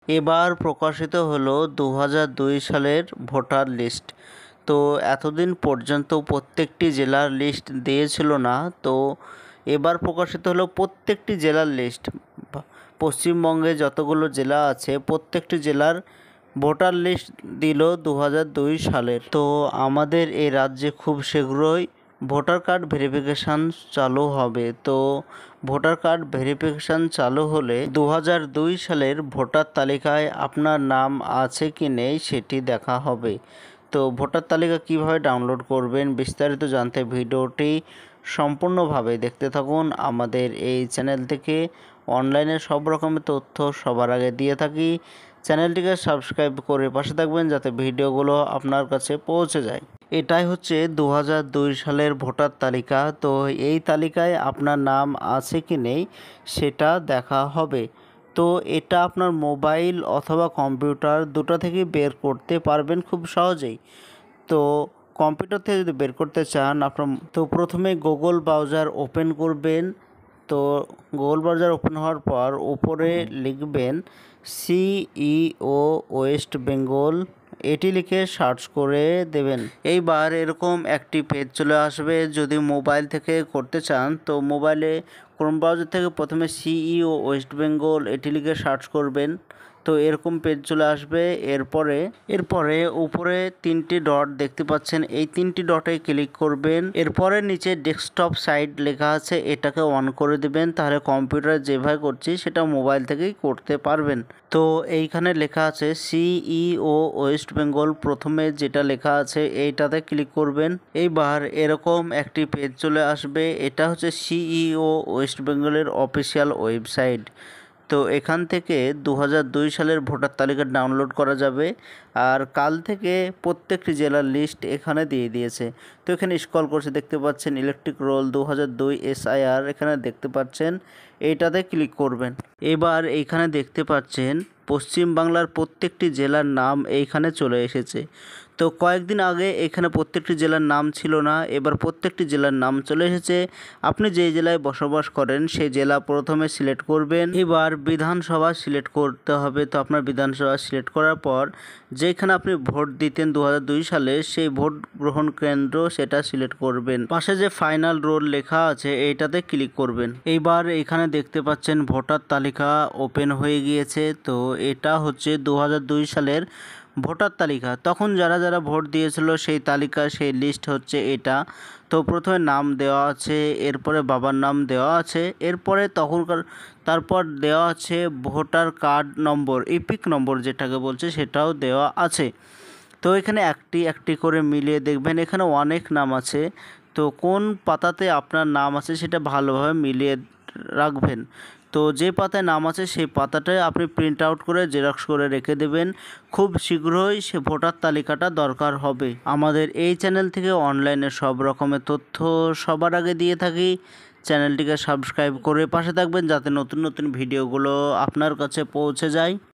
এবার প্রকাশিত হলো 2002 সালের ভোটার লিস্ট। তো এতদিন পর্যন্ত প্রত্যেকটি জেলার লিস্ট দিয়েছিল না, তো এবার প্রকাশিত হলো প্রত্যেকটি জেলার লিস্ট। পশ্চিমবঙ্গে যতগুলো জেলা আছে প্রত্যেকটি জেলার ভোটার লিস্ট দিল 2002 সালের। তো আমাদের এই রাজ্যে খুব শীঘ্রই ভোটার কার্ড ভেরিফিকেশান চালু হবে। তো ভোটার কার্ড ভেরিফিকেশান চালু হলে 2002 সালের ভোটার তালিকায় আপনার নাম আছে কি নেই সেটি দেখা হবে। তো ভোটার তালিকা কিভাবে ডাউনলোড করবেন বিস্তারিত জানতে ভিডিওটি সম্পূর্ণভাবে দেখতে থাকুন। আমাদের এই চ্যানেল থেকে অনলাইনে সব রকমের তথ্য সবার আগে দিয়ে থাকি। চ্যানেলটিকে সাবস্ক্রাইব করে পাশে থাকবেন যাতে ভিডিওগুলো আপনার কাছে পৌঁছে যায়। এটাই হচ্ছে 2002 সালের ভোটার তালিকা। তো এই তালিকায় আপনার নাম আছে কি নেই সেটা দেখা হবে। তো এটা আপনার মোবাইল অথবা কম্পিউটার দুটো থেকে বের করতে পারবেন খুব সহজেই। তো কম্পিউটার থেকে যদি বের করতে চান তো প্রথমে গুগল ব্রাউজার ওপেন করবেন। তো গুগল ব্রাউজার ওপেন হওয়ার পর উপরে লিখবেন সিইও ওয়েস্ট বেঙ্গল, এটি লিখে সার্চ করে দেবেন। এইবার এরকম একটি পেজ চলে আসবে। যদি মোবাইল থেকে করতে চান তো মোবাইলে ক্রোম ব্রাউজার থেকে প্রথমে সিইও ওয়েস্ট বেঙ্গল এটি লিখে সার্চ করবেন। তো এরকম পেজ চলে আসবে। এরপরে উপরে 3টি ডট দেখতে পাচ্ছেন, এই 3টি ডটে ক্লিক করবেন। এরপরে নিচে ডেস্কটপ সাইট লেখা আছে, এটাকে অন করে দিবেন। তাহলে কম্পিউটারে যেভাবে করছি সেটা মোবাইল থেকেই করতে পারবেন। তো এইখানে লেখা আছে সিইও ওয়েস্ট বেঙ্গল, প্রথমে যেটা লেখা আছে এইটাতে ক্লিক করবেন। এইবার এরকম একটি পেজ চলে আসবে। এটা হচ্ছে সিইও ওয়েস্ট বেঙ্গলের অফিসিয়াল ওয়েবসাইট। তো এখান থেকে 2002 সালের ভোটার তালিকা ডাউনলোড করা যাবে। আর কাল থেকে প্রত্যেকটি জেলার লিস্ট এখানে দিয়ে দিয়েছে। তো এখানে স্ক্রল করছে দেখতে পাচ্ছেন ইলেকট্রিক রোল 2002 এসআইআর, এখানে দেখতে পাচ্ছেন এইটাতে ক্লিক করবেন। এবার এইখানে দেখতে পাচ্ছেন পশ্চিম বাংলার প্রত্যেকটি জেলার নাম এইখানে চলে এসেছে। তো কয়েকদিন আগে এখানে প্রত্যেকটি জেলার নাম ছিল না, এবার প্রত্যেকটি জেলার নাম চলে এসেছে। আপনি যে জেলায় বসবাস করেন সেই জেলা প্রথমে সিলেক্ট করবেন। এবার বিধানসভা সিলেক্ট করতে হবে। তো আপনার বিধানসভা সিলেক্ট করার পর যেখানে আপনি ভোট দিতেন 2002 সালে সেই ভোট গ্রহণ কেন্দ্র সেটা সিলেক্ট করবেন। পাশে যে ফাইনাল রোল লেখা আছে এইটাতে ক্লিক করবেন। এইবার এখানে দেখতে পাচ্ছেন ভোটার তালিকা ওপেন হয়ে গিয়েছে। তো এটা হচ্ছে 2002 সালের ভোটার তালিকা। তখন যারা যারা ভোট দিয়েছিল সেই তালিকা, সেই লিস্ট হচ্ছে এটা। তো প্রথমে নাম দেওয়া আছে, এরপরে বাবার নাম দেওয়া আছে, এরপরে তারপর দেওয়া আছে ভোটার কার্ড নম্বর, ইপিক নম্বর যেটাকে বলছে সেটাও দেওয়া আছে। তো এখানে একটি একটি করে মিলিয়ে দেখবেন, এখানে অনেক নাম আছে। তো কোন পাতাতে আপনার নাম আছে সেটা ভালোভাবে মিলিয়ে রাখবেন। তো যে পাতায় নাম আছে সেই পাতাটাই আপনি প্রিন্ট আউট করে জেরক্স করে রেখে দেবেন। খুব শীঘ্রই সে ভোটার তালিকাটা দরকার হবে। আমাদের এই চ্যানেল থেকে অনলাইনে সব রকমের তথ্য সবার আগে দিয়ে থাকি। চ্যানেলটিকে সাবস্ক্রাইব করে পাশে থাকবেন যাতে নতুন নতুন ভিডিওগুলো আপনার কাছে পৌঁছে যায়।